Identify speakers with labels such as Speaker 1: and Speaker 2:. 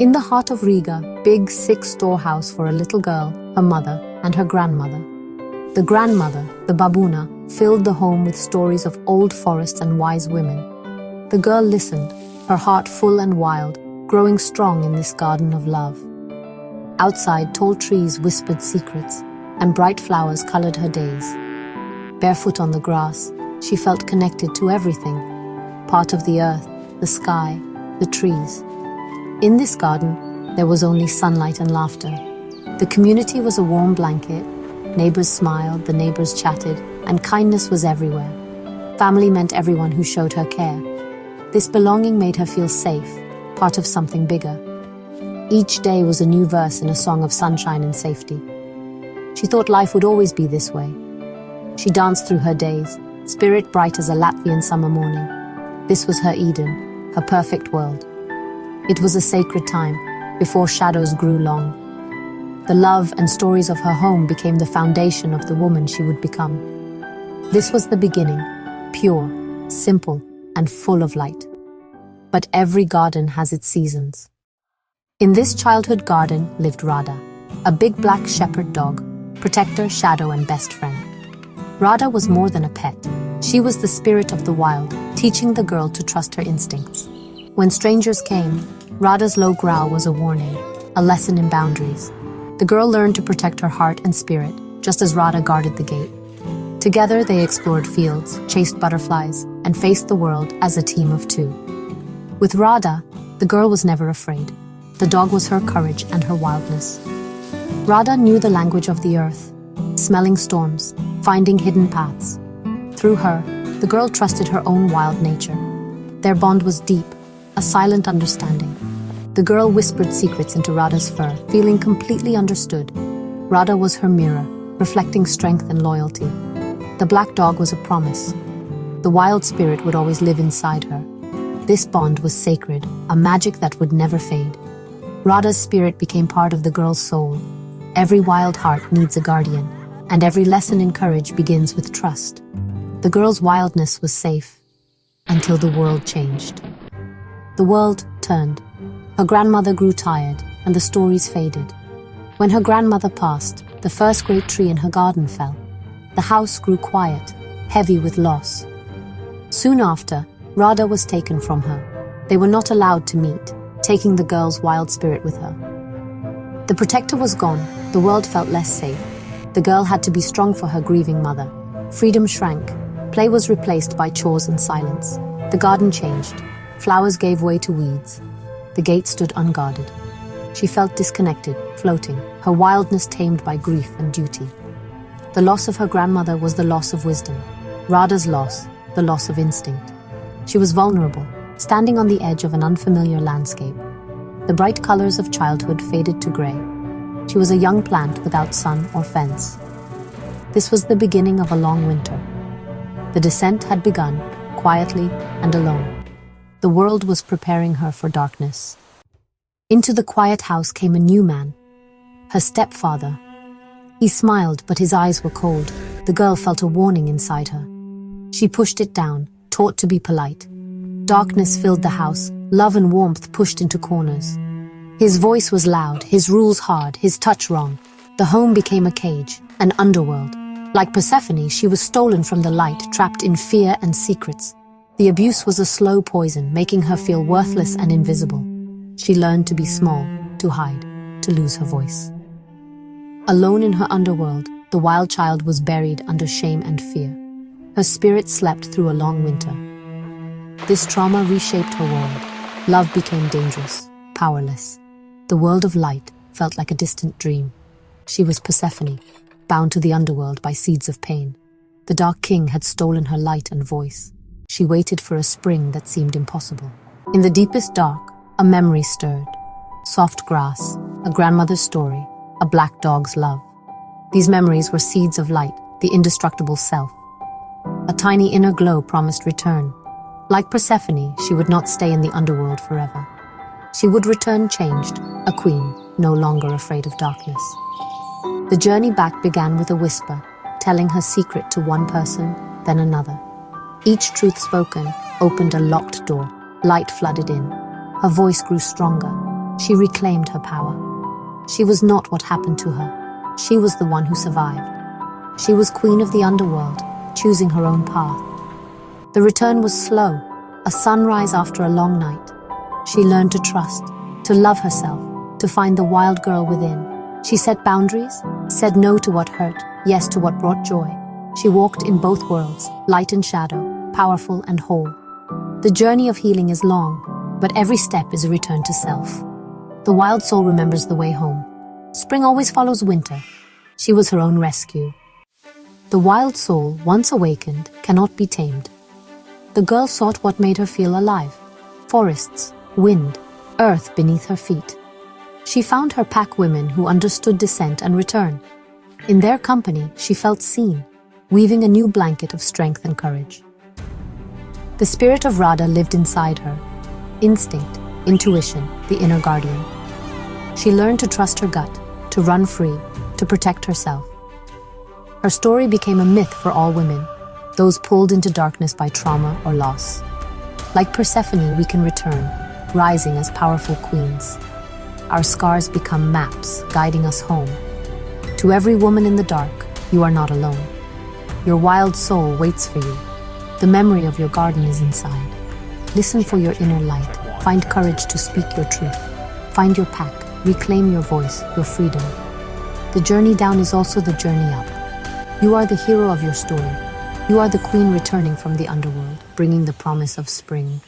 Speaker 1: In the heart of Rīga, big, sick storehouse for a little girl, her mother, and her grandmother. The grandmother, the babuna, filled the home with stories of old forests and wise women. The girl listened, her heart full and wild, growing strong in this garden of love. Outside, tall trees whispered secrets, and bright flowers colored her days. Barefoot on the grass, she felt connected to everything, part of the earth, the sky, the trees. In this garden, there was only sunlight and laughter. The community was a warm blanket. Neighbors smiled, the neighbors chatted, and kindness was everywhere. Family meant everyone who showed her care. This belonging made her feel safe, part of something bigger. Each day was a new verse in a song of sunshine and safety. She thought life would always be this way. She danced through her days, spirit bright as a Latvian summer morning. This was her Eden, her perfect world. It was a sacred time, before shadows grew long. The love and stories of her home became the foundation of the woman she would become. This was the beginning, pure, simple, and full of light. But every garden has its seasons. In this childhood garden lived Rāda, a big black shepherd dog, protector, shadow, and best friend. Rāda was more than a pet. She was the spirit of the wild, teaching the girl to trust her instincts. When strangers came, Rāda's low growl was a warning, a lesson in boundaries. The girl learned to protect her heart and spirit, just as Rāda guarded the gate. Together they explored fields, chased butterflies, and faced the world as a team of two. With Rāda, the girl was never afraid. The dog was her courage and her wildness. Rāda knew the language of the earth, smelling storms, finding hidden paths. Through her, the girl trusted her own wild nature. Their bond was deep, a silent understanding. The girl whispered secrets into Rāda's fur, feeling completely understood. Rāda was her mirror, reflecting strength and loyalty. The black dog was a promise. The wild spirit would always live inside her. This bond was sacred, a magic that would never fade. Rāda's spirit became part of the girl's soul. Every wild heart needs a guardian, and every lesson in courage begins with trust. The girl's wildness was safe, until the world changed. The world turned. Her grandmother grew tired, and the stories faded. When her grandmother passed, the first great tree in her garden fell. The house grew quiet, heavy with loss. Soon after, Rāda was taken from her. They were not allowed to meet, taking the girl's wild spirit with her. The protector was gone, the world felt less safe. The girl had to be strong for her grieving mother. Freedom shrank. Play was replaced by chores and silence. The garden changed. Flowers gave way to weeds. The gate stood unguarded. She felt disconnected, floating, her wildness tamed by grief and duty. The loss of her grandmother was the loss of wisdom. Rāda's loss, the loss of instinct. She was vulnerable, standing on the edge of an unfamiliar landscape. The bright colors of childhood faded to gray. She was a young plant without sun or fence. This was the beginning of a long winter. The descent had begun, quietly and alone. The world was preparing her for darkness. Into the quiet house came a new man, her stepfather. He smiled, but his eyes were cold. The girl felt a warning inside her. She pushed it down, taught to be polite. Darkness filled the house, love and warmth pushed into corners. His voice was loud, his rules hard, his touch wrong. The home became a cage, an underworld. Like Persephone, she was stolen from the light, trapped in fear and secrets. The abuse was a slow poison, making her feel worthless and invisible. She learned to be small, to hide, to lose her voice. Alone in her underworld, the wild child was buried under shame and fear. Her spirit slept through a long winter. This trauma reshaped her world. Love became dangerous, powerless. The world of light felt like a distant dream. She was Persephone, bound to the underworld by seeds of pain. The Dark King had stolen her light and voice. She waited for a spring that seemed impossible. In the deepest dark, a memory stirred. Soft grass, a grandmother's story, a black dog's love. These memories were seeds of light, the indestructible self. A tiny inner glow promised return. Like Persephone, she would not stay in the underworld forever. She would return changed, a queen, no longer afraid of darkness. The journey back began with a whisper, telling her secret to one person, then another. Each truth spoken opened a locked door. Light flooded in. Her voice grew stronger. She reclaimed her power. She was not what happened to her. She was the one who survived. She was queen of the underworld, choosing her own path. The return was slow, a sunrise after a long night. She learned to trust, to love herself, to find the wild girl within. She set boundaries, said no to what hurt, yes to what brought joy. She walked in both worlds, light and shadow, powerful and whole. The journey of healing is long, but every step is a return to self. The wild soul remembers the way home. Spring always follows winter. She was her own rescue. The wild soul, once awakened, cannot be tamed. The girl sought what made her feel alive. Forests, wind, earth beneath her feet. She found her pack women who understood descent and return. In their company, she felt seen, weaving a new blanket of strength and courage. The spirit of Radha lived inside her. Instinct, intuition, the inner guardian. She learned to trust her gut, to run free, to protect herself. Her story became a myth for all women, those pulled into darkness by trauma or loss. Like Persephone, we can return, rising as powerful queens. Our scars become maps, guiding us home. To every woman in the dark, you are not alone. Your wild soul waits for you. The memory of your garden is inside. Listen for your inner light. Find courage to speak your truth. Find your pack. Reclaim your voice, your freedom. The journey down is also the journey up. You are the hero of your story. You are the queen returning from the underworld, bringing the promise of spring.